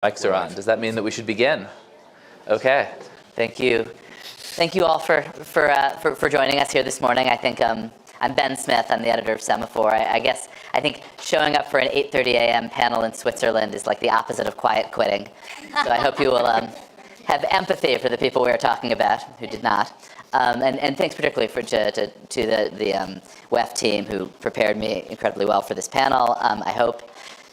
Mics are on. Does that mean that we should begin? Okay. Thank you. Thank you all for joining us here this morning. I think I'm Ben Smith. I'm the editor of Semafor. I think showing up for an 8:30 a.m. panel in Switzerland is like the opposite of quiet quitting. So I hope you will have empathy for the people we are talking about who did not. And thanks particularly to the WEF team who prepared me incredibly well for this panel.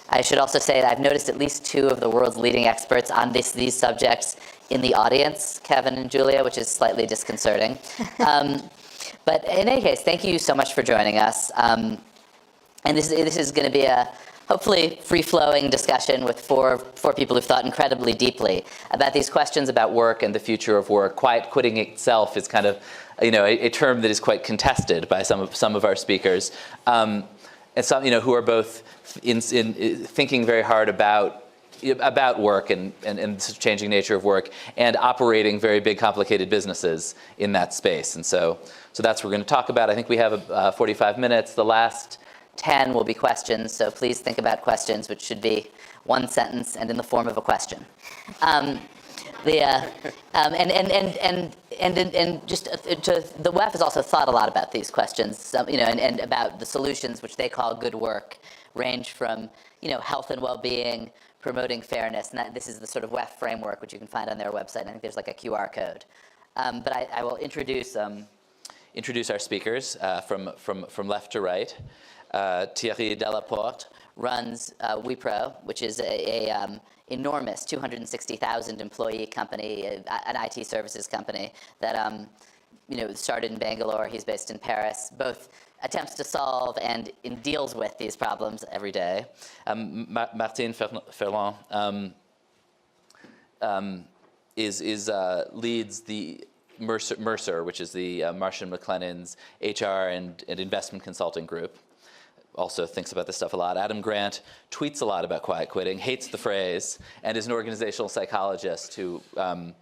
I should also say that I've noticed at least two of the world's leading experts on these subjects in the audience, Kevin and Julia, which is slightly disconcerting. But in any case, thank you so much for joining us. And this is going to be a hopefully free-flowing discussion with four people who've thought incredibly deeply about these questions about work and the future of work. Quiet quitting itself is kind of, a term that is quite contested by some of our speakers, and some, who are both in thinking very hard about work and the changing nature of work and operating very big, complicated businesses in that space. And so that's what we're going to talk about. I think we have 45 minutes. The last 10 will be questions, so please think about questions, which should be one sentence and in the form of a question. The WEF has also thought a lot about these questions, and about the solutions, which they call good work, range from health and well-being, promoting fairness, and this is the sort of WEF framework, which you can find on their website. I think there's like a QR code. But I will introduce our speakers from left to right. Thierry Delaporte runs Wipro, which is a enormous 260,000 employee company, an IT services company that started in Bangalore. He's based in Paris. Both attempts to solve and deals with these problems every day. Martine Ferland leads the Mercer, which is the Marsh and McLennan's HR and investment consulting group. Also thinks about this stuff a lot. Adam Grant tweets a lot about quiet quitting, hates the phrase, and is an organizational psychologist who has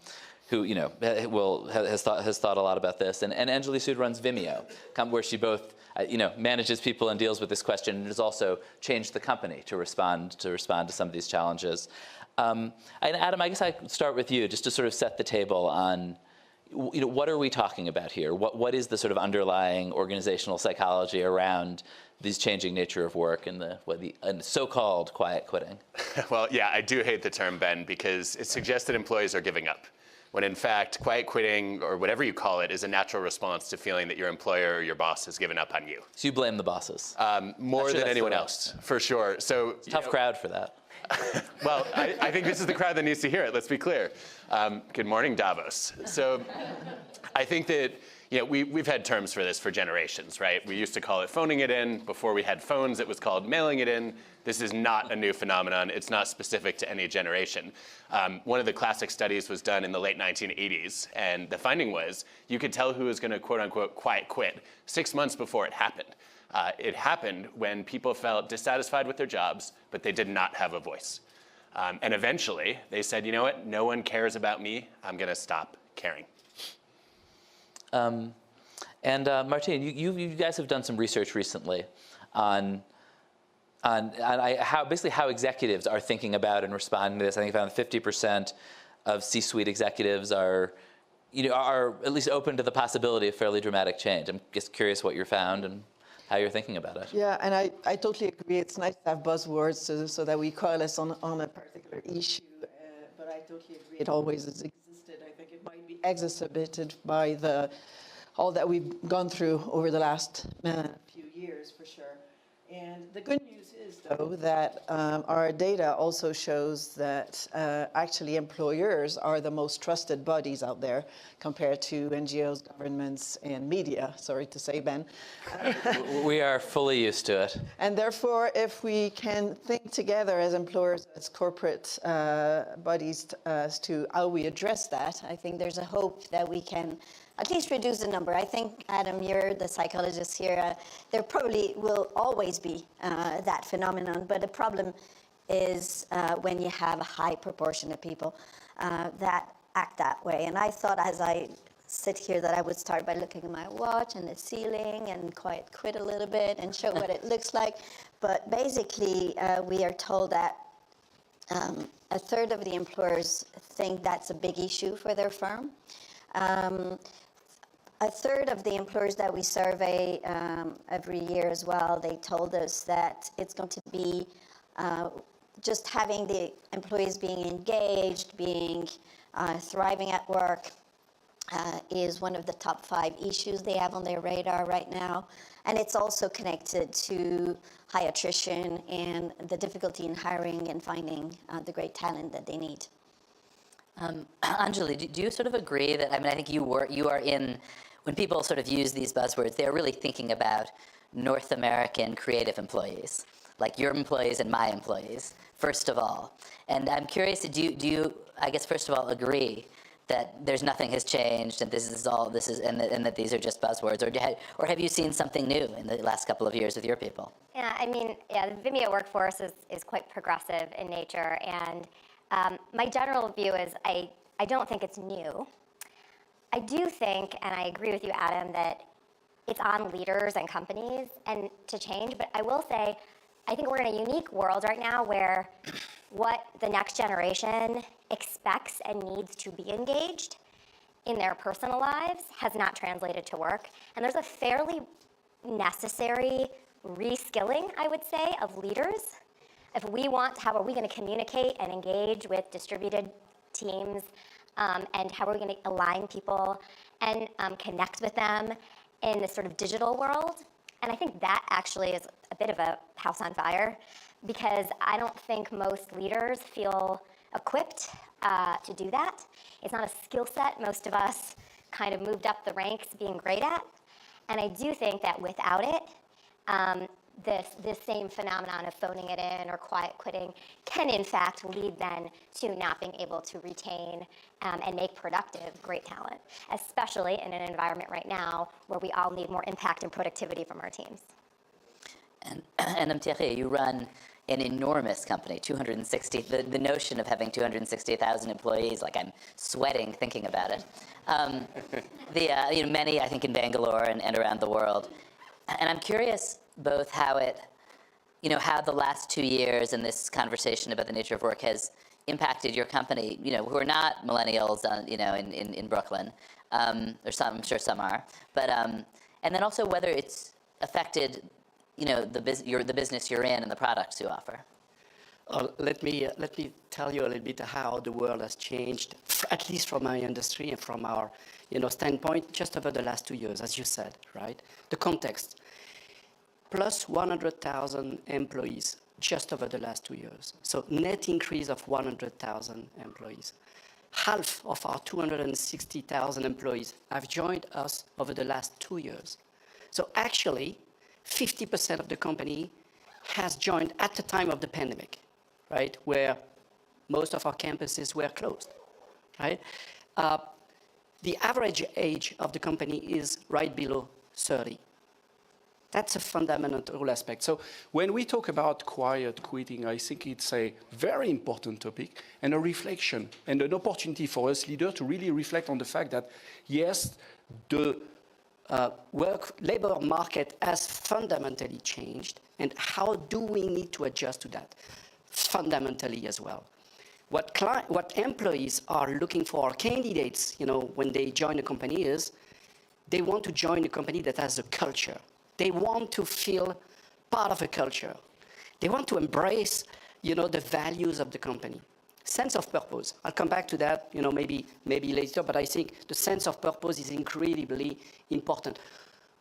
thought a lot about this. And Anjali Sud runs Vimeo, where she both manages people and deals with this question, and has also changed the company to respond to some of these challenges. And Adam, I guess I could start with you, just to sort of set the table on, what are we talking about here? What is the sort of underlying organizational psychology around these changing nature of work and the so-called quiet quitting? Well, yeah, I do hate the term, Ben, because it suggests that employees are giving up, when in fact, quiet quitting, or whatever you call it, is a natural response to feeling that your employer or your boss has given up on you. So you blame the bosses? More than anyone else, for sure. So tough crowd for that. Well, I think this is the crowd that needs to hear it, let's be clear. Good morning, Davos. So I think that we've had terms for this for generations, right? We used to call it phoning it in. Before we had phones, it was called mailing it in. This is not a new phenomenon. It's not specific to any generation. One of the classic studies was done in the late 1980s, and the finding was you could tell who was going to quote unquote quiet quit 6 months before it happened. It happened when people felt dissatisfied with their jobs, but they did not have a voice. And eventually, they said, you know what? No one cares about me. I'm going to stop caring. Martine, you guys have done some research recently on how executives are thinking about and responding to this. I think around 50% of C-suite executives are at least open to the possibility of fairly dramatic change. I'm just curious what you found and how you're thinking about it. Yeah, and I totally agree. It's nice to have buzzwords so that we coalesce on a particular issue, but I totally agree. It always has existed. I think it might be exacerbated by all that we've gone through over the last few years, for sure. And the good news is, though, that our data also shows that actually employers are the most trusted bodies out there compared to NGOs, governments, and media. Sorry to say, Ben. We are fully used to it. And therefore, if we can think together as employers, as corporate bodies, as to how we address that, I think there's a hope that we can at least reduce the number. I think, Adam, you're the psychologist here. There probably will always be that phenomenon, but the problem is when you have a high proportion of people that act that way. And I thought, as I sit here, that I would start by looking at my watch and the ceiling and quiet quit a little bit and show what it looks like. But basically, we are told that A third of the employers think that's a big issue for their firm. A third of the employers that we survey every year as well, they told us that it's going to be just having the employees being engaged, being thriving at work is one of the top 5 issues they have on their radar right now. And it's also connected to high attrition and the difficulty in hiring and finding the great talent that they need. Anjali, do you sort of agree that, I mean, I think you are in, when people sort of use these buzzwords, they're really thinking about North American creative employees, like your employees and my employees, first of all. And I'm curious, do you, I guess, first of all, agree that there's nothing has changed and and that these are just buzzwords, or have you seen something new in the last couple of years with your people? Yeah, I mean, the Vimeo workforce is quite progressive in nature, and my general view is I don't think it's new. I do think, and I agree with you, Adam, that it's on leaders and companies and to change, but I will say, I think we're in a unique world right now where what the next generation expects and needs to be engaged in their personal lives has not translated to work. And there's a fairly necessary reskilling, I would say, of leaders. If we want, how are we going to communicate and engage with distributed teams, and how are we going to align people and connect with them in this sort of digital world? And I think that actually is a bit of a house on fire, because I don't think most leaders feel equipped to do that. It's not a skill set most of us kind of moved up the ranks being great at. And I do think that without it, this same phenomenon of phoning it in or quiet quitting can in fact lead then to not being able to retain and make productive great talent, especially in an environment right now where we all need more impact and productivity from our teams. And Thierry, you run an enormous company, 260, the notion of having 260,000 employees, like I'm sweating thinking about it. Many, I think, in Bangalore and around the world. And I'm curious both how how the last 2 years and this conversation about the nature of work has impacted your company, who are not millennials, in Brooklyn, or some, I'm sure some are, but, and then also whether it's affected, the business you're in and the products you offer. Let me tell you a little bit how the world has changed, at least from my industry and from our standpoint, just over the last 2 years, as you said, right? The context, plus 100,000 employees just over the last 2 years. So net increase of 100,000 employees. Half of our 260,000 employees have joined us over the last 2 years. So actually, 50% of the company has joined at the time of the pandemic, right, where most of our campuses were closed, right? The average age of the company is right below 30. That's a fundamental aspect. So when we talk about quiet quitting, I think it's a very important topic and a reflection and an opportunity for us leaders to really reflect on the fact that, yes, the labor market has fundamentally changed, and how do we need to adjust to that fundamentally as well? What employees are looking for, candidates, when they join a company, is they want to join a company that has a culture. They want to feel part of a culture. They want to embrace, the values of the company. Sense of purpose. I'll come back to that, maybe later, but I think the sense of purpose is incredibly important.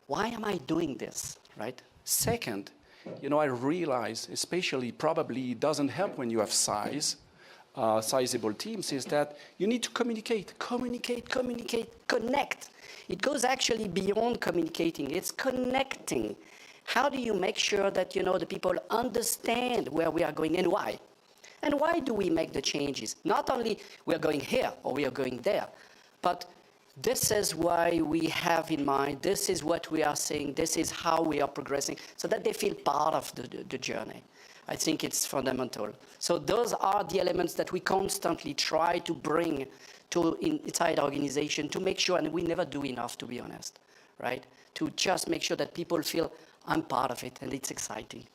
Why am I doing this, right? Second, I realize, especially probably it doesn't help when you have sizable teams, is that you need to communicate, connect. It goes actually beyond communicating, it's connecting. How do you make sure that, the people understand where we are going and why? And why do we make the changes? Not only we are going here or we are going there, but this is why we have in mind, this is what we are saying, this is how we are progressing, so that they feel part of the journey. I think it's fundamental. So those are the elements that we constantly try to bring to inside our organization to make sure, and we never do enough, to be honest, right? To just make sure that people feel I'm part of it and it's exciting.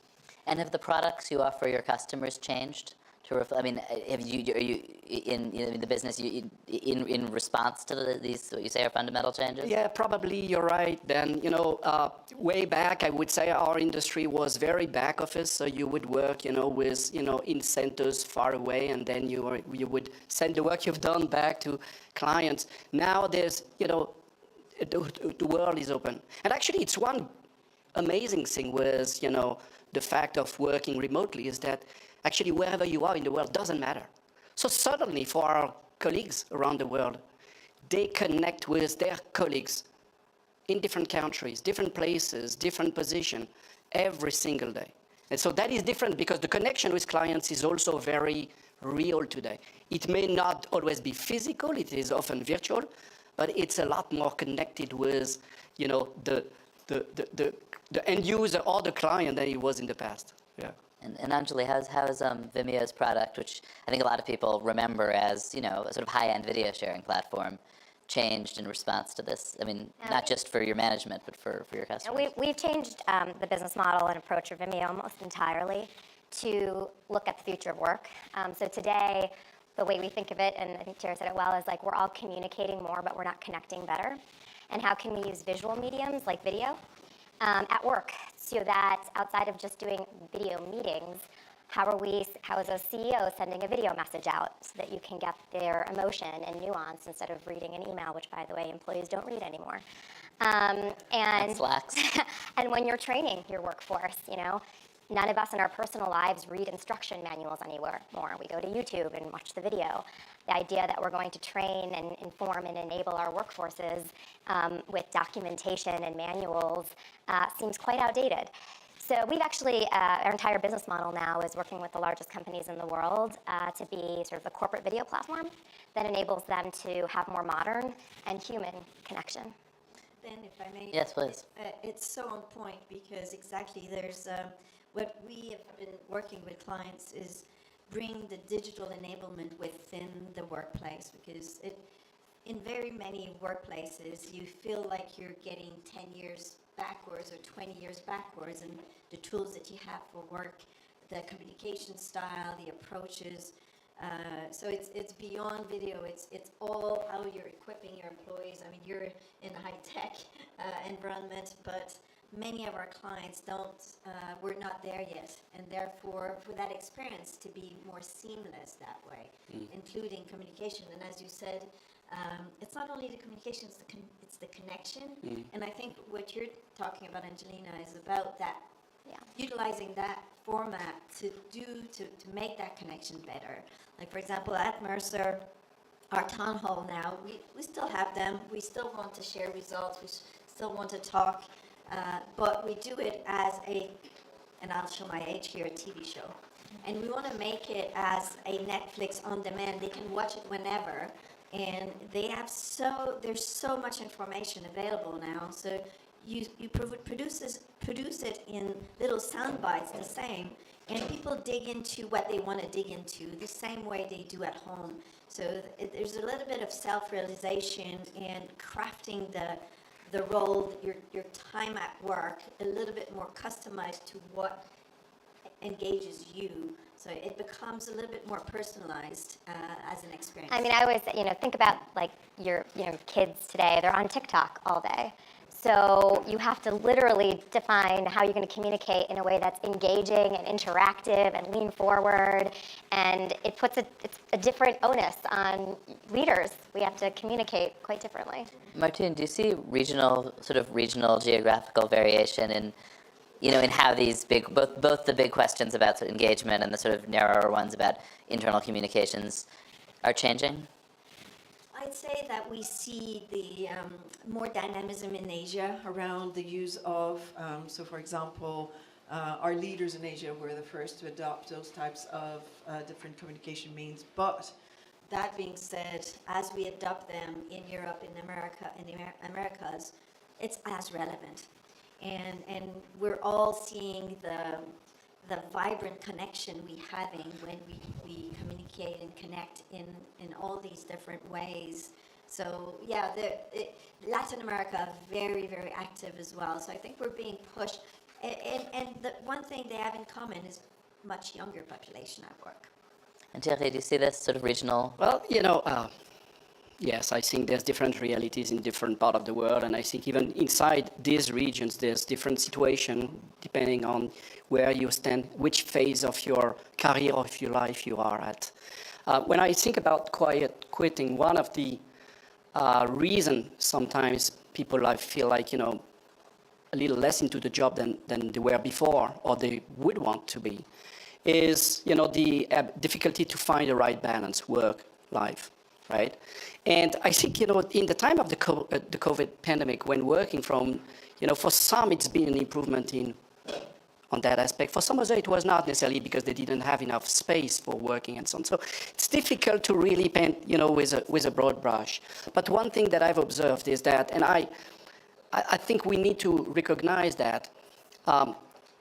And have the products you offer your customers changed I mean, are you in the business in response to these what you say are fundamental changes? Yeah, probably you're right, Ben. Way back, I would say our industry was very back office. So you would work, with, in centers far away, and then you would send the work you've done back to clients. Now there's, the world is open. And actually, it's one amazing thing with, the fact of working remotely is that actually wherever you are in the world doesn't matter. So suddenly for our colleagues around the world, they connect with their colleagues in different countries, different places, different positions, every single day. And so that is different because the connection with clients is also very real today. It may not always be physical, it is often virtual, but it's a lot more connected with, the end user or the client than it was in the past. Yeah. And Anjali, how's Vimeo's product, which I think a lot of people remember as, a sort of high-end video sharing platform, changed in response to this? I mean, not just for your management, but for your customers. We've changed the business model and approach of Vimeo almost entirely to look at the future of work. So today, the way we think of it, and I think Thierry said it well, is like we're all communicating more, but we're not connecting better. And how can we use visual mediums like video at work so that outside of just doing video meetings, how is a CEO sending a video message out so that you can get their emotion and nuance instead of reading an email, which, by the way, employees don't read anymore. And slacks. And when you're training your workforce, none of us in our personal lives read instruction manuals anymore. We go to YouTube and watch the video. The idea that we're going to train and inform and enable our workforces with documentation and manuals seems quite outdated. So we've actually, our entire business model now is working with the largest companies in the world to be sort of the corporate video platform that enables them to have more modern and human connection. Ben, if I may. Yes, please. It's so on point because exactly there's, what we have been working with clients is bring the digital enablement within the workplace because in very many workplaces, you feel like you're getting 10 years backwards or 20 years backwards and the tools that you have for work, the communication style, the approaches. So it's beyond video. It's all how you're equipping your employees. I mean, you're in a high-tech environment, but many of our clients we're not there yet. And therefore, for that experience to be more seamless that way, including communication. And as you said, it's not only the communication, it's the connection. And I think what you're talking about, Angelina, is about that, utilizing that format to make that connection better. Like, for example, at Mercer, our town hall now, we still have them. We still want to share results. We still want to talk. But we do it as and I'll show my age here, a TV show. And we want to make it as a Netflix on demand. They can watch it whenever. And there's so much information available now. So you produce it in little sound bites the same. And people dig into what they want to dig into the same way they do at home. So there's a little bit of self-realization and crafting the role, your time at work, a little bit more customized to what engages you. So it becomes a little bit more personalized as an experience. I mean, I always, think about like your, kids today, they're on TikTok all day. So you have to literally define how you're going to communicate in a way that's engaging and interactive and lean forward. And it puts a different onus on leaders. We have to communicate quite differently. Martine, do you see regional geographical variation in how these both the big questions about sort of engagement and the sort of narrower ones about internal communications are changing? I'd say that we see the more dynamism in Asia around the use of, so for example, our leaders in Asia were the first to adopt those types of different communication means. But that being said, as we adopt them in Europe, in America, in the Americas, it's as relevant. And we're all seeing the vibrant connection we having when we communicate and connect in all these different ways. So yeah, Latin America very, very active as well. So I think we're being pushed. And the one thing they have in common is much younger population at work. And Thierry, do you see this sort of regional? Well, yes, I think there's different realities in different parts of the world, and I think even inside these regions, there's different situation depending on where you stand, which phase of your career or of your life you are at. When I think about quiet quitting, one of the reason sometimes people feel like, a little less into the job than they were before, or they would want to be, is, the difficulty to find the right balance, work, life. Right, and I think in the time of the COVID pandemic, when working from, for some it's been an improvement on that aspect. For some of it was not necessarily because they didn't have enough space for working and so on. So it's difficult to really paint, with a broad brush. But one thing that I've observed is that, and I think we need to recognize that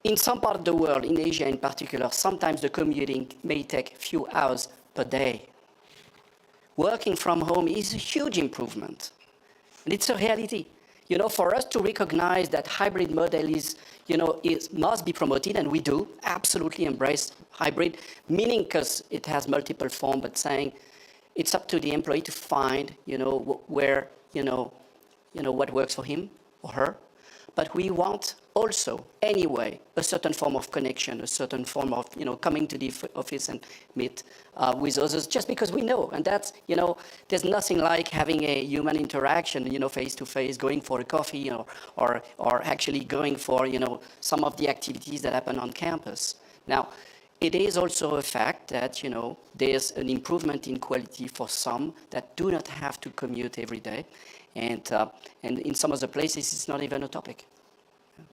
in some part of the world, in Asia in particular, sometimes the commuting may take a few hours per day. Working from home is a huge improvement, and it's a reality. For us to recognize that hybrid model must be promoted, and we do absolutely embrace hybrid, meaning because it has multiple forms, but saying it's up to the employee to find, where, what works for him or her. But we want also, anyway, a certain form of connection, a certain form of, coming to the office and meet with others, just because we know. And that's, there's nothing like having a human interaction, face to face, going for a coffee, or actually going for, some of the activities that happen on campus. Now, it is also a fact that, there's an improvement in quality for some that do not have to commute every day. And in some of the places, it's not even a topic.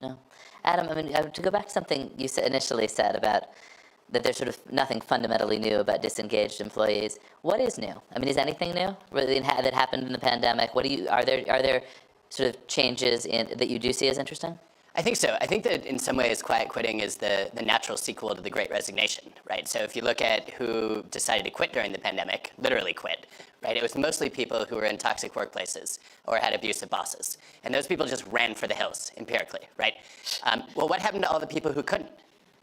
No. Adam, to go back to something you initially said about that there's sort of nothing fundamentally new about disengaged employees. What is new? Is anything new that happened in the pandemic? Are there sort of changes that you do see as interesting? I think so. I think that in some ways, quiet quitting is the natural sequel to the Great Resignation, right? So if you look at who decided to quit during the pandemic, literally quit, right? It was mostly people who were in toxic workplaces or had abusive bosses. And those people just ran for the hills, empirically, right? Well, what happened to all the people who couldn't?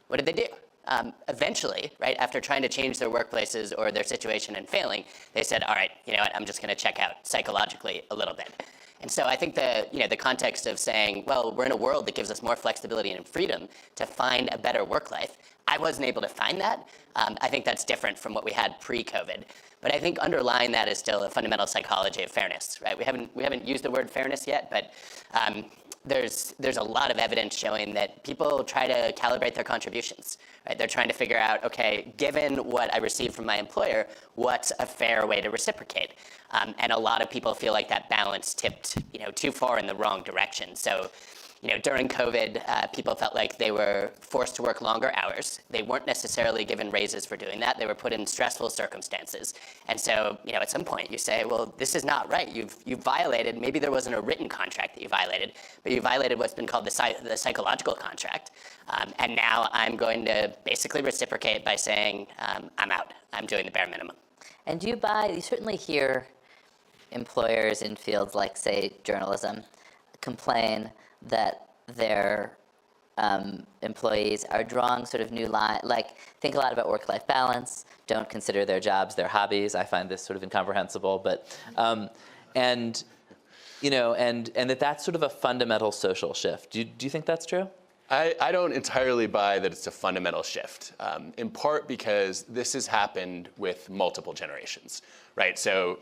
What did they do? Eventually, right, after trying to change their workplaces or their situation and failing, they said, all right, you know what, I'm just going to check out psychologically a little bit. And so I think the context of saying, well, we're in a world that gives us more flexibility and freedom to find a better work life. I wasn't able to find that. I think that's different from what we had pre-COVID. But I think underlying that is still a fundamental psychology of fairness, right? We haven't used the word fairness yet, but there's a lot of evidence showing that people try to calibrate their contributions, right? They're trying to figure out, okay, given what I receive from my employer, what's a fair way to reciprocate? And a lot of people feel like that balance tipped, too far in the wrong direction. So, during COVID, people felt like they were forced to work longer hours. They weren't necessarily given raises for doing that. They were put in stressful circumstances. And so, at some point you say, well, this is not right. You've violated, maybe there wasn't a written contract that you violated, but you violated what's been called the psychological contract. And now I'm going to basically reciprocate by saying, I'm out. I'm doing the bare minimum. And do you certainly hear employers in fields like, say, journalism, complain that their employees are drawing sort of new line, like think a lot about work-life balance, don't consider their jobs their hobbies. I find this sort of incomprehensible, but and that's sort of a fundamental social shift. Do you think that's true? I don't entirely buy that it's a fundamental shift, in part because this has happened with multiple generations, right? So,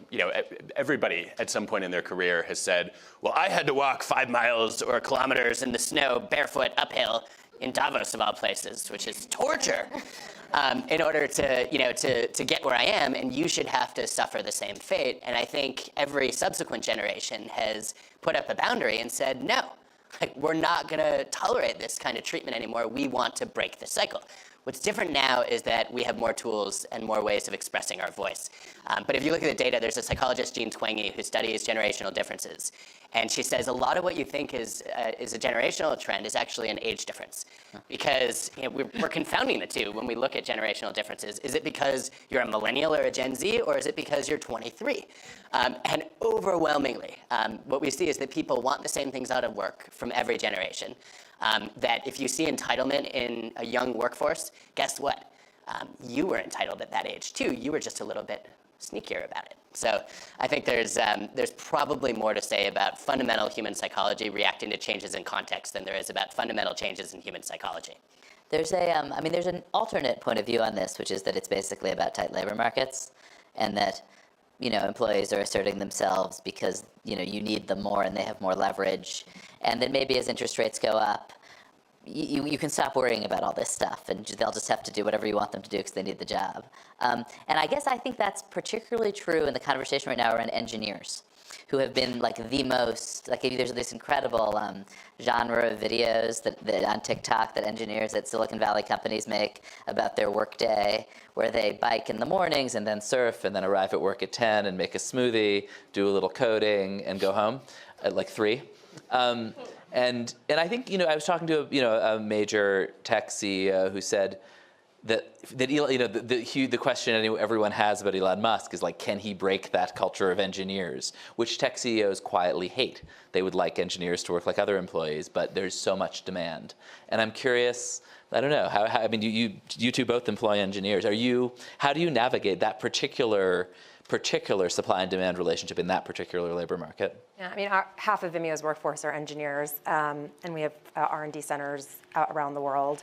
everybody at some point in their career has said, well, I had to walk 5 miles or kilometers in the snow barefoot uphill in Davos of all places, which is torture, in order to get where I am, and you should have to suffer the same fate. And I think every subsequent generation has put up a boundary and said, no. We're not going to tolerate this kind of treatment anymore. We want to break the cycle. What's different now is that we have more tools and more ways of expressing our voice. But if you look at the data, there's a psychologist, Jean Twenge, who studies generational differences. And she says a lot of what you think is a generational trend is actually an age difference. Because we're confounding the two when we look at generational differences. Is it because you're a millennial or a Gen Z, or is it because you're 23? And overwhelmingly, what we see is that people want the same things out of work from every generation. That if you see entitlement in a young workforce, guess what? you were entitled at that age too. You were just a little bit sneakier about it. So I think there's probably more to say about fundamental human psychology reacting to changes in context than there is about fundamental changes in human psychology. There's there's an alternate point of view on this, which is that it's basically about tight labor markets, and that, employees are asserting themselves because, you need them more and they have more leverage, and that maybe as interest rates go up, you can stop worrying about all this stuff, and they'll just have to do whatever you want them to do because they need the job. And I think that's particularly true in the conversation right now around engineers, who have been the most, there's this incredible genre of videos that on TikTok that engineers at Silicon Valley companies make about their workday, where they bike in the mornings and then surf and then arrive at work at 10 and make a smoothie, do a little coding, and go home at 3. And I think, I was talking to a major tech CEO who said that the question everyone has about Elon Musk is can he break that culture of engineers, which tech CEOs quietly hate. They would like engineers to work like other employees, but there's so much demand. And I'm curious, I don't know, how you two both employ engineers. How do you navigate that particular supply and demand relationship in that particular labor market? Yeah, half of Vimeo's workforce are engineers, and we have R&D centers around the world.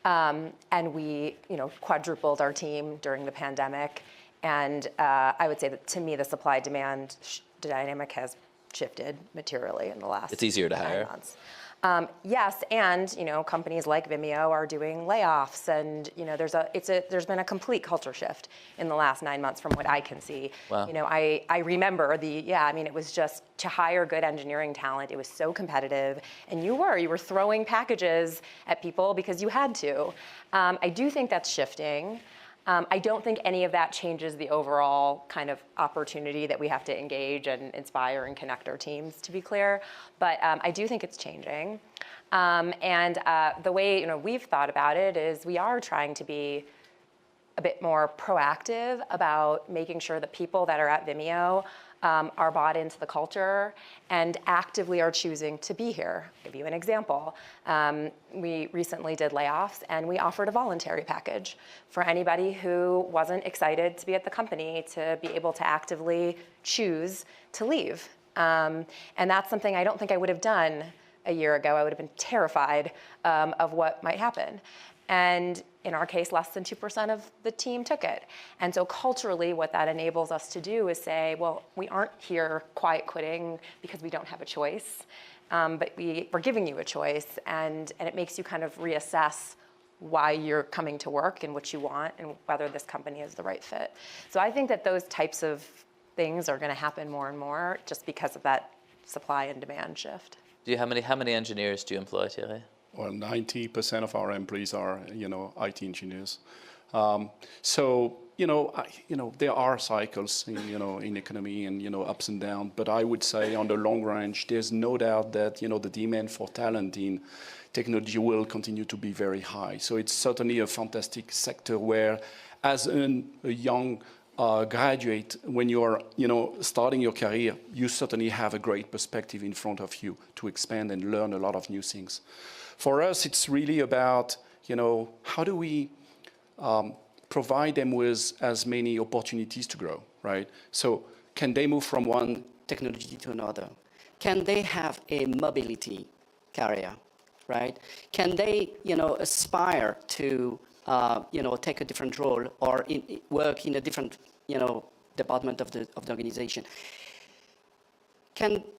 And we, quadrupled our team during the pandemic. And I would say that, to me, the supply-demand dynamic has shifted materially in the last It's easier to 9 hire. months. Yes, and companies like Vimeo are doing layoffs, and there's been a complete culture shift in the last 9 months from what I can see. Wow. I remember it was just to hire good engineering talent. It was so competitive, and you were throwing packages at people because you had to. I do think that's shifting. I don't think any of that changes the overall kind of opportunity that we have to engage and inspire and connect our teams, to be clear. But I do think it's changing. And the way we've thought about it is we are trying to be a bit more proactive about making sure that people that are at Vimeo are bought into the culture and actively are choosing to be here. I'll give you an example. We recently did layoffs, and we offered a voluntary package for anybody who wasn't excited to be at the company to be able to actively choose to leave. And that's something I don't think I would have done a year ago. I would have been terrified of what might happen. And in our case, less than 2% of the team took it. And so culturally, what that enables us to do is say, well, we aren't here quiet quitting because we don't have a choice, but we're giving you a choice, and it makes you kind of reassess why you're coming to work and what you want and whether this company is the right fit. So I think that those types of things are going to happen more and more just because of that supply and demand shift. How many engineers do you employ, Thierry? Well, 90% of our employees are, IT engineers. There are cycles, in economy and, ups and downs. But I would say on the long range, there's no doubt that, the demand for talent in technology will continue to be very high. So it's certainly a fantastic sector where, as a young graduate, when you're, starting your career, you certainly have a great perspective in front of you to expand and learn a lot of new things. For us, it's really about, how do we provide them with as many opportunities to grow, right? So can they move from one technology to another? Can they have a mobility career, right? Can they, aspire to, take a different role or work in a different, department of the organization?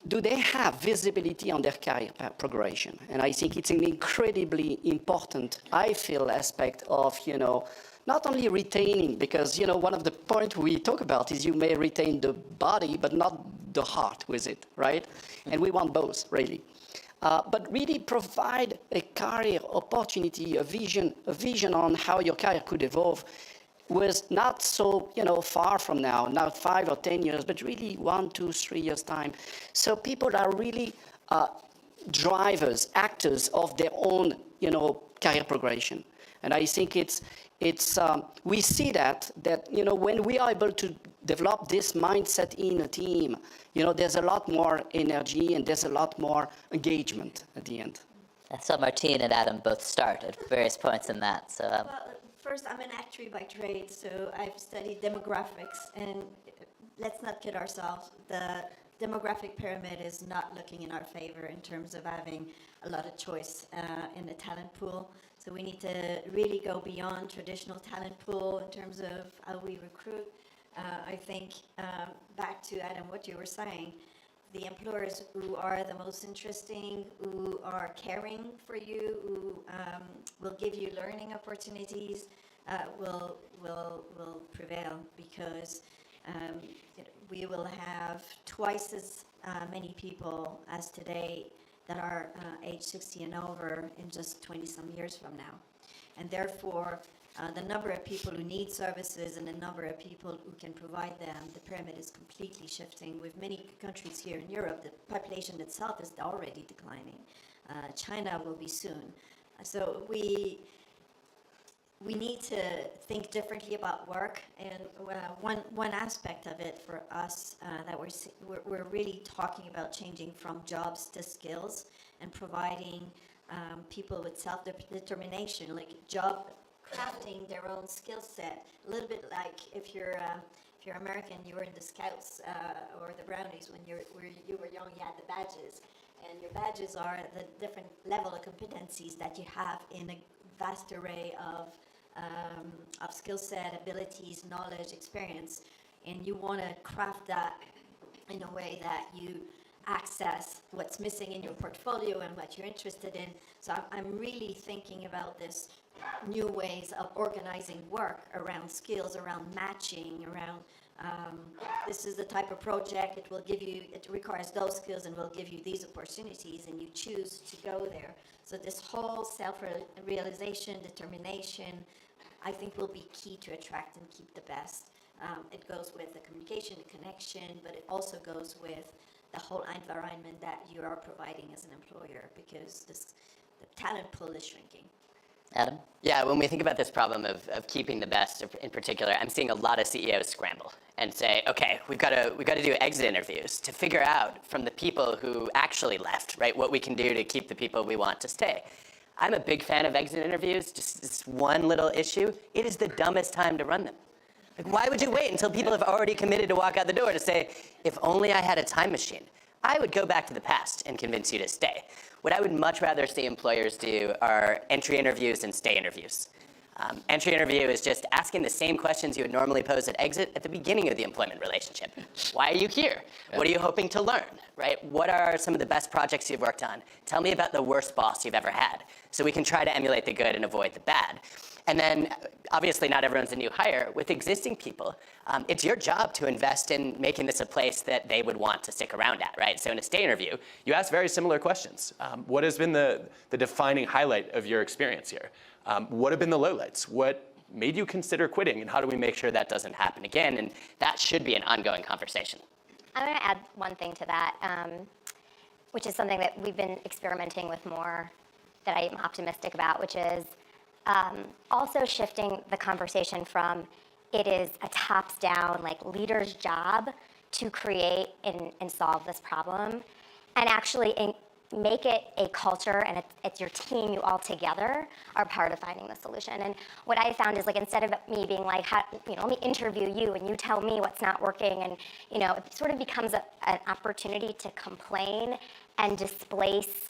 Do they have visibility on their career progression? And I think it's an incredibly important, I feel, aspect of, not only retaining, because, one of the points we talk about is you may retain the body, but not the heart with it, right? And we want both, really. But really provide a career opportunity, a vision on how your career could evolve was not so, far from now, not 5 or 10 years, but really 1, 2, 3 years' time. So people are really drivers, actors of their own, career progression. And I think we see that, when we are able to develop this mindset in a team, there's a lot more energy and there's a lot more engagement at the end. So Martine and Adam both start at various points in that. So. Well, first, I'm an actuary by trade, so I've studied demographics, and let's not kid ourselves. The demographic pyramid is not looking in our favor in terms of having a lot of choice in the talent pool. So we need to really go beyond traditional talent pool in terms of how we recruit. I think, back to Adam, what you were saying, the employers who are the most interesting, who are caring for you, who will give you learning opportunities, will prevail, because we will have twice as many people as today that are age 60 and over in just 20-some years from now. And therefore, the number of people who need services and the number of people who can provide them, the pyramid is completely shifting. With many countries here in Europe, the population itself is already declining. China will be soon. So we need to think differently about work, and one aspect of it for us that we're really talking about changing from jobs to skills and providing people with self-determination, like job crafting their own skill set. A little bit like if you're American, you were in the Scouts or the Brownies when you were young, you had the badges, and your badges are the different level of competencies that you have in a vast array of skill set, abilities, knowledge, experience, and you want to craft that in a way that you access what's missing in your portfolio and what you're interested in. So I'm really thinking about this new ways of organizing work around skills, around matching, around this is the type of project it requires those skills and will give you these opportunities, and you choose to go there. So this whole self-realization, determination, I think will be key to attract and keep the best. It goes with the communication, the connection, but it also goes with the whole environment that you are providing as an employer, because the talent pool is shrinking. Adam? Yeah, when we think about this problem of keeping the best in particular, I'm seeing a lot of CEOs scramble and say, okay, we've got to do exit interviews to figure out from the people who actually left, right, what we can do to keep the people we want to stay. I'm a big fan of exit interviews, just this one little issue. It is the dumbest time to run them. Like, why would you wait until people have already committed to walk out the door to say, if only I had a time machine, I would go back to the past and convince you to stay. What I would much rather see employers do are entry interviews and stay interviews. Entry interview is just asking the same questions you would normally pose at exit at the beginning of the employment relationship. Why are you here? What are you hoping to learn, right? What are some of the best projects you've worked on? Tell me about the worst boss you've ever had, so we can try to emulate the good and avoid the bad. And then, obviously, not everyone's a new hire. With existing people, it's your job to invest in making this a place that they would want to stick around at, right? So in a stay interview, you ask very similar questions. What has been the defining highlight of your experience here? What have been the lowlights? What made you consider quitting, and how do we make sure that doesn't happen again? And that should be an ongoing conversation. I'm going to add one thing to that, which is something that we've been experimenting with more that I am optimistic about, which is also shifting the conversation from it is a tops-down, like, leader's job to create and solve this problem, and actually make it a culture, and it's your team, you all together are part of finding the solution. And what I found is, like, instead of me being like, let me interview you and you tell me what's not working, and it sort of becomes an opportunity to complain and displace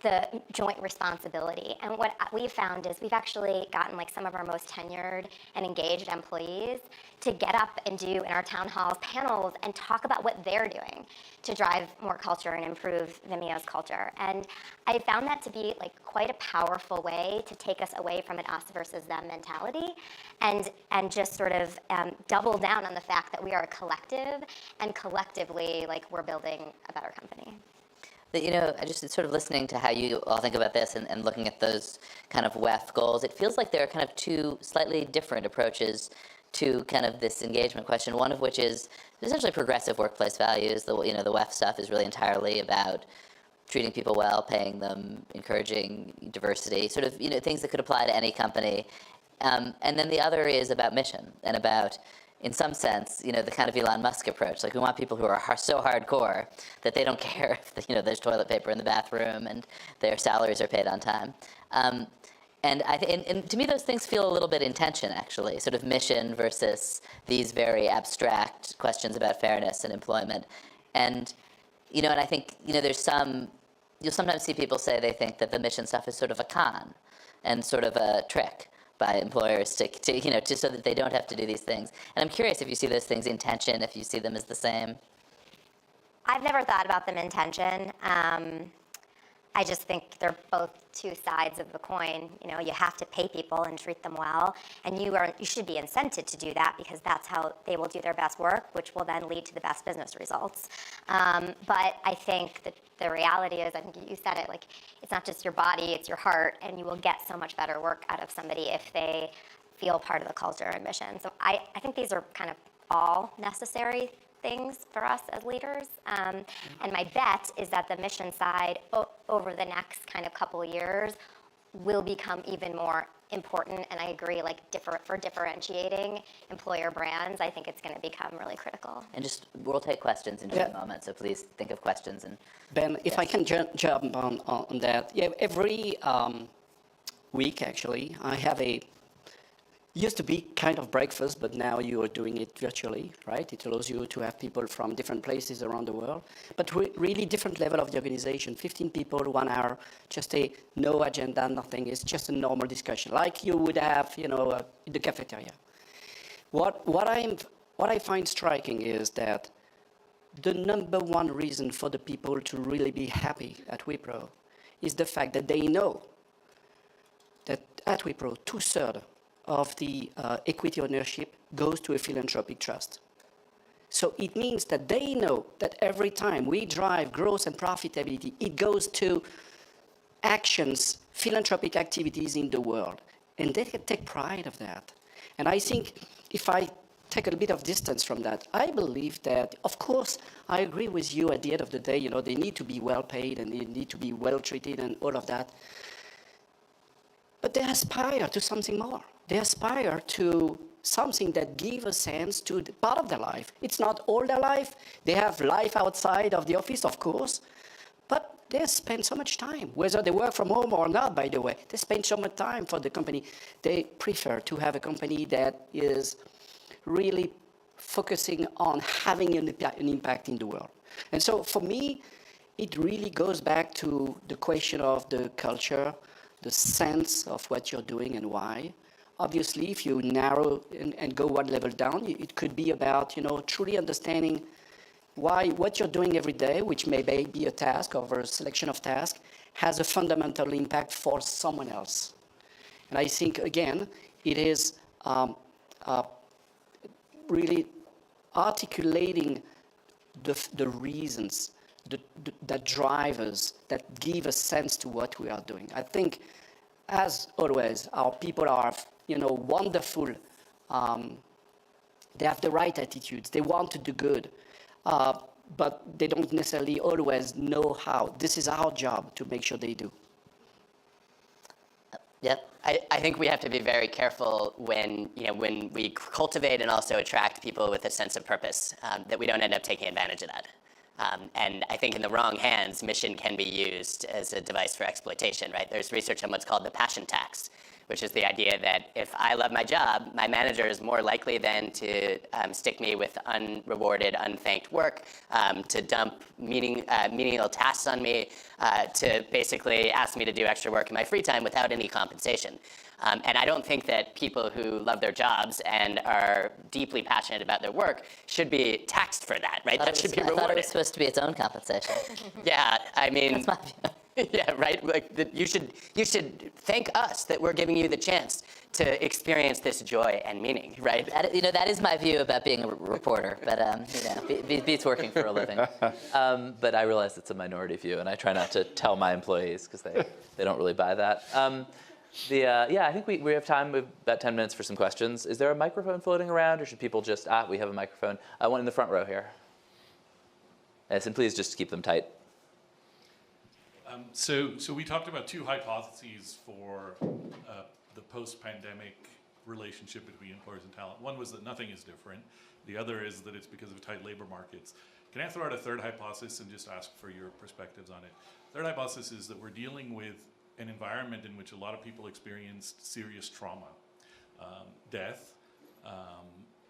the joint responsibility. And what we've found is we've actually gotten, like, some of our most tenured and engaged employees to get up and do in our town halls panels and talk about what they're doing to drive more culture and improve Vimeo's culture. And I found that to be, like, quite a powerful way to take us away from an us versus them mentality, and just sort of double down on the fact that we are a collective, and collectively, like, we're building a better company. I just sort of listening to how you all think about this and looking at those kind of WEF goals, it feels like there are kind of two slightly different approaches to kind of this engagement question, one of which is essentially progressive workplace values. The WEF stuff is really entirely about treating people well, paying them, encouraging diversity, sort of things that could apply to any company. And then the other is about mission and about, in some sense, the kind of Elon Musk approach. Like, we want people who are so hardcore that they don't care if there's toilet paper in the bathroom and their salaries are paid on time. and to me, those things feel a little bit in tension, actually, sort of mission versus these very abstract questions about fairness and employment. And, and I think, you'll sometimes see people say they think that the mission stuff is sort of a con and sort of a trick by employers to just so that they don't have to do these things. And I'm curious if you see those things in tension, if you see them as the same. I've never thought about them in tension. I just think they're both two sides of the coin. You have to pay people and treat them well, and you should be incented to do that because that's how they will do their best work, which will then lead to the best business results. But I think that the reality is, I think you said it, like, it's not just your body, it's your heart, and you will get so much better work out of somebody if they feel part of the culture and mission. So I think these are kind of all necessary things for us as leaders. And my bet is that the mission side over the next kind of couple of years will become even more important. And I agree, for differentiating employer brands, I think it's going to become really critical. And we'll take questions in just a moment, so please think of questions. And Ben, if I can jump on that. Yeah, every week, actually, I have used to be kind of breakfast, but now you are doing it virtually, right? It allows you to have people from different places around the world, but really different level of the organization. 15 people, 1 hour, just no agenda, nothing. It's just a normal discussion, like you would have, in the cafeteria. What I find striking is that the number one reason for the people to really be happy at Wipro is the fact that they know that at Wipro, 2/3 of the equity ownership goes to a philanthropic trust. So it means that they know that every time we drive growth and profitability, it goes to actions, philanthropic activities in the world. And they can take pride of that. And I think if I take a bit of distance from that, I believe that, of course, I agree with you at the end of the day, they need to be well paid and they need to be well treated and all of that. But they aspire to something more. They aspire to something that gives a sense to the part of their life. It's not all their life. They have life outside of the office, of course, but they spend so much time, whether they work from home or not, by the way. They spend so much time for the company. They prefer to have a company that is really focusing on having an impact in the world. And so for me, it really goes back to the question of the culture, the sense of what you're doing and why. Obviously, if you narrow and go one level down, it could be about, truly understanding why what you're doing every day, which may be a task or a selection of tasks, has a fundamental impact for someone else. And I think, again, it is really articulating the reasons, the drivers that give a sense to what we are doing. I think, as always, our people are, wonderful. They have the right attitudes. They want to do good, but they don't necessarily always know how. This is our job to make sure they do. Yep. I think we have to be very careful when we cultivate and also attract people with a sense of purpose, that we don't end up taking advantage of that. And I think in the wrong hands, mission can be used as a device for exploitation, right? There's research on what's called the passion tax, which is the idea that if I love my job, my manager is more likely then to stick me with unrewarded, unthanked work, to dump menial tasks on me, to basically ask me to do extra work in my free time without any compensation. And I don't think that people who love their jobs and are deeply passionate about their work should be taxed for that, right? That should be rewarded. I thought it was supposed to be its own compensation. Yeah, I mean, that's my view. Yeah, right. You should thank us that we're giving you the chance to experience this joy and meaning, right? That is my view about being a reporter, but beats working for a living. But I realize it's a minority view, and I try not to tell my employees because they don't really buy that. I think we have time. We have about 10 minutes for some questions. Is there a microphone floating around, or should people just, we have a microphone. One in the front row here. Yes, and please just keep them tight. So we talked about two hypotheses for the post-pandemic relationship between employers and talent. One was that nothing is different. The other is that it's because of tight labor markets. Can I throw out a third hypothesis and just ask for your perspectives on it? Third hypothesis is that we're dealing with an environment in which a lot of people experienced serious trauma, death,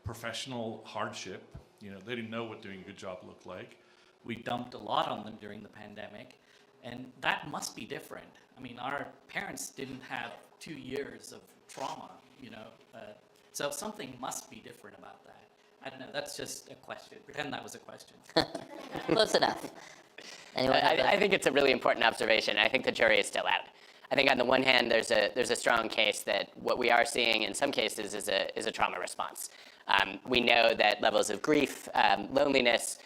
professional hardship. You know, they didn't know what doing a good job looked like. We dumped a lot on them during the pandemic, and that must be different. I mean, our parents didn't have 2 years of trauma, you know, so something must be different about that. I don't know, that's just a question. Pretend that was a question. Close enough. Anyone I think it's a really important observation. I think the jury is still out. I think on the one hand, there's a strong case that what we are seeing in some cases is a trauma response. We know that levels of grief, loneliness,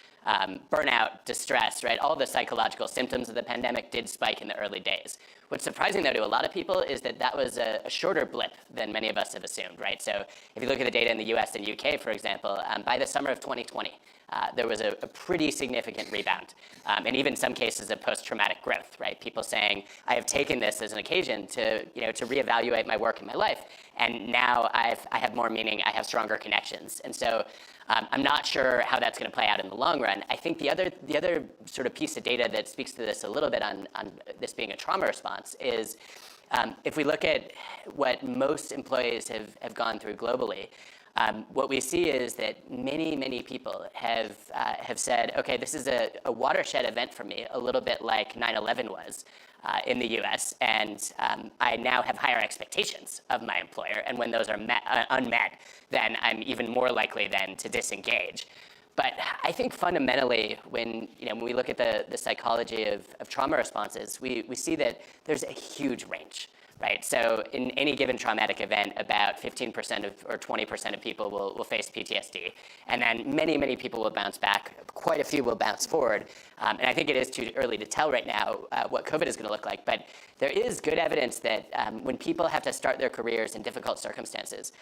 burnout, distress, right? All the psychological symptoms of the pandemic did spike in the early days. What's surprising, though, to a lot of people is that that was a shorter blip than many of us have assumed, right? So if you look at the data in the US and UK, for example, by the summer of 2020, there was a pretty significant rebound, and even some cases of post-traumatic growth, right? People saying, I have taken this as an occasion to reevaluate my work and my life, and now I have more meaning, I have stronger connections. And so I'm not sure how that's going to play out in the long run. I think the other sort of piece of data that speaks to this a little bit on this being a trauma response is if we look at what most employees have gone through globally, what we see is that many people have said, okay, this is a watershed event for me, a little bit like 9/11 was in the US, and I now have higher expectations of my employer, and when those are unmet, then I'm even more likely then to disengage. But I think fundamentally, when we look at the psychology of trauma responses, we see that there's a huge range. Right, so in any given traumatic event, about 15% or 20% of people will face PTSD, and then many people will bounce back. Quite a few will bounce forward, and I think it is too early to tell right now what COVID is going to look like. But there is good evidence that when people have to start their careers in difficult circumstances,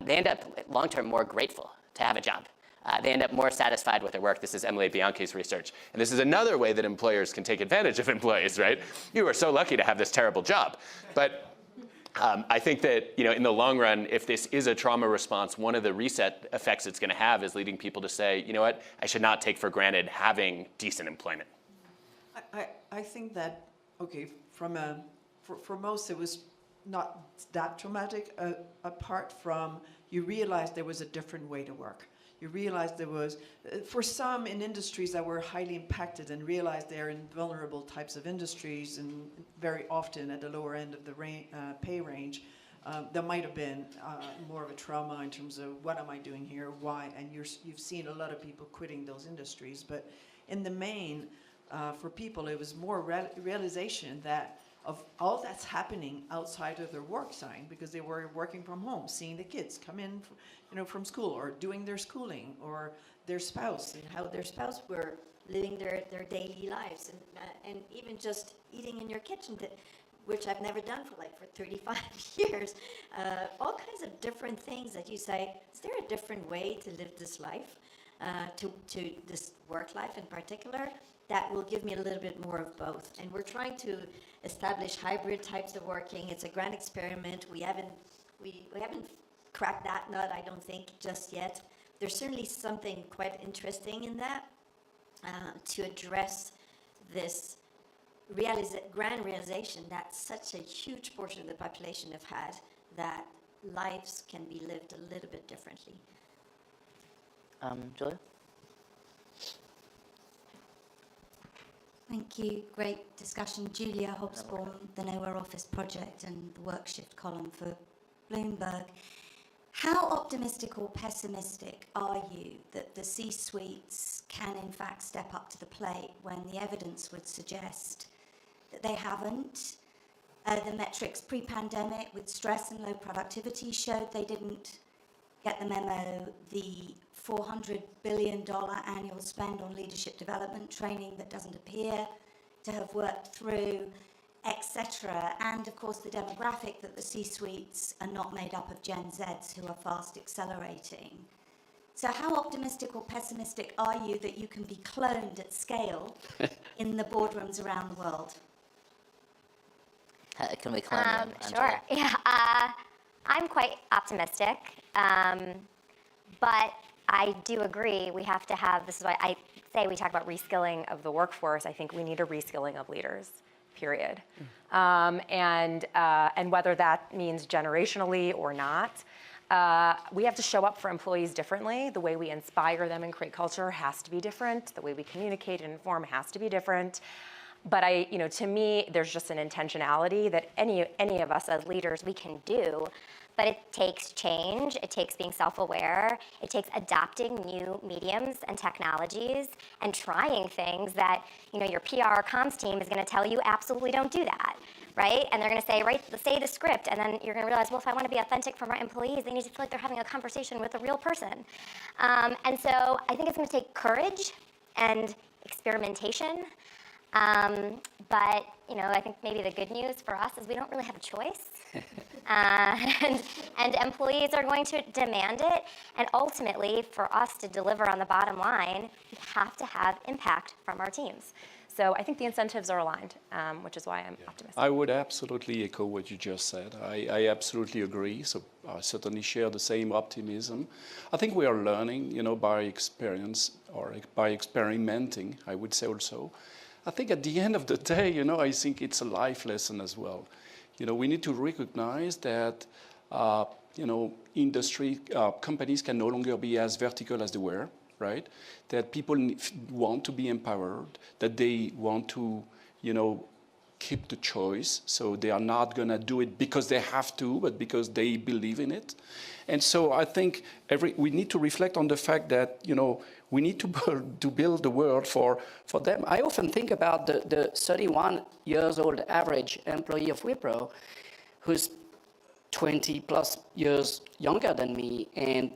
they end up long-term more grateful to have a job. They end up more satisfied with their work. This is Emily Bianchi's research. And this is another way that employers can take advantage of employees, right? You are so lucky to have this terrible job. But I think that in the long run, if this is a trauma response, one of the reset effects it's going to have is leading people to say, you know what, I should not take for granted having decent employment. I think that, okay, for most it was not that traumatic, apart from you realized there was a different way to work. You realized there was, for some in industries that were highly impacted and realized they're in vulnerable types of industries and very often at the lower end of the pay range, there might have been more of a trauma in terms of what am I doing here, why, and you've seen a lot of people quitting those industries. But in the main, for people, it was more realization that of all that's happening outside of their work sign, because they were working from home, seeing the kids come in from school or doing their schooling, or their spouse and how their spouse were living their daily lives, and even just eating in your kitchen, which I've never done for 35 years. All kinds of different things that you say, is there a different way to live this life, to this work life in particular, that will give me a little bit more of both. And we're trying to establish hybrid types of working. It's a grand experiment. We haven't cracked that nut, I don't think, just yet. There's certainly something quite interesting in that to address this grand realization that such a huge portion of the population have had, that lives can be lived a little bit differently. Julia? Thank you. Great discussion. Julia Hobsbawm, the Nowhere Office Project and the Work Shift column for Bloomberg. How optimistic or pessimistic are you that the C-suites can in fact step up to the plate when the evidence would suggest that they haven't? The metrics pre-pandemic with stress and low productivity showed they didn't get the memo. The $400 billion annual spend on leadership development training that doesn't appear to have worked through, etc. And of course the demographic that the C-suites are not made up of Gen Zs who are fast accelerating. So how optimistic or pessimistic are you that you can be cloned at scale in the boardrooms around the world? Can we clone you, Anjali? Sure. Yeah. I'm quite optimistic, but I do agree we have to have, this is why I say we talk about reskilling of the workforce, I think we need a reskilling of leaders period. And whether that means generationally or not, we have to show up for employees differently. The way we inspire them and create culture has to be different. The way we communicate and inform has to be different. But to me, there's just an intentionality that any of us as leaders, we can do. But it takes change, it takes being self-aware, it takes adopting new mediums and technologies and trying things that, your PR or comms team is gonna tell you absolutely don't do that, right? And they're gonna say the script, and then you're gonna realize, well, if I wanna be authentic for my employees, they need to feel like they're having a conversation with a real person. And so I think it's gonna take courage and experimentation. But I think maybe the good news for us is we don't really have a choice. And employees are going to demand it. And ultimately, for us to deliver on the bottom line, we have to have impact from our teams. So I think the incentives are aligned, which is why I'm optimistic. I would absolutely echo what you just said. I absolutely agree. So I certainly share the same optimism. I think we are learning, by experience or by experimenting, I would say also. I think at the end of the day, I think it's a life lesson as well. We need to recognize that, industry, companies can no longer be as vertical as they were, right? That people want to be empowered, that they want to, keep the choice. So they are not going to do it because they have to, but because they believe in it. And so I think we need to reflect on the fact that, we need to build the world for them. I often think about the 31 years old average employee of Wipro, who's 20 plus years younger than me, and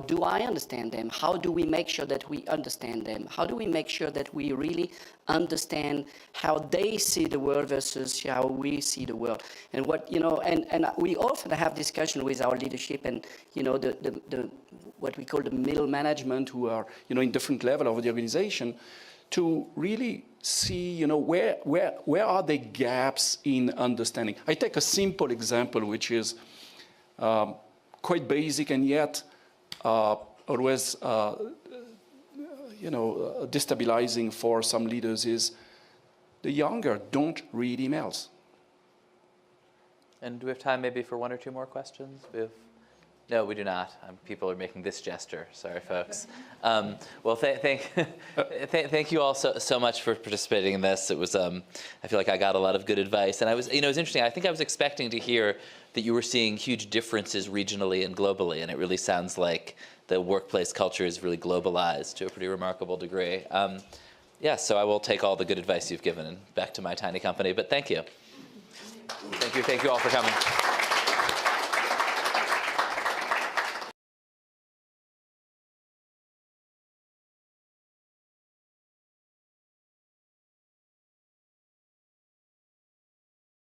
do I understand them? How do we make sure that we understand them? How do we make sure that we really understand how they see the world versus how we see the world? And what and we often have discussion with our leadership and the what we call the middle management, who are in different level of the organization, to really see, where are the gaps in understanding. I take a simple example, which is quite basic and yet always, destabilizing for some leaders, is the younger don't read emails. And do we have time maybe for one or two more questions? No, we do not. People are making this gesture. Sorry, folks. Well, thank you all so much for participating in this. It was, I feel like I got a lot of good advice. And I was, it was interesting. I think I was expecting to hear that you were seeing huge differences regionally and globally. And it really sounds like the workplace culture is really globalized to a pretty remarkable degree. So I will take all the good advice you've given and back to my tiny company. But thank you. Thank you all for coming.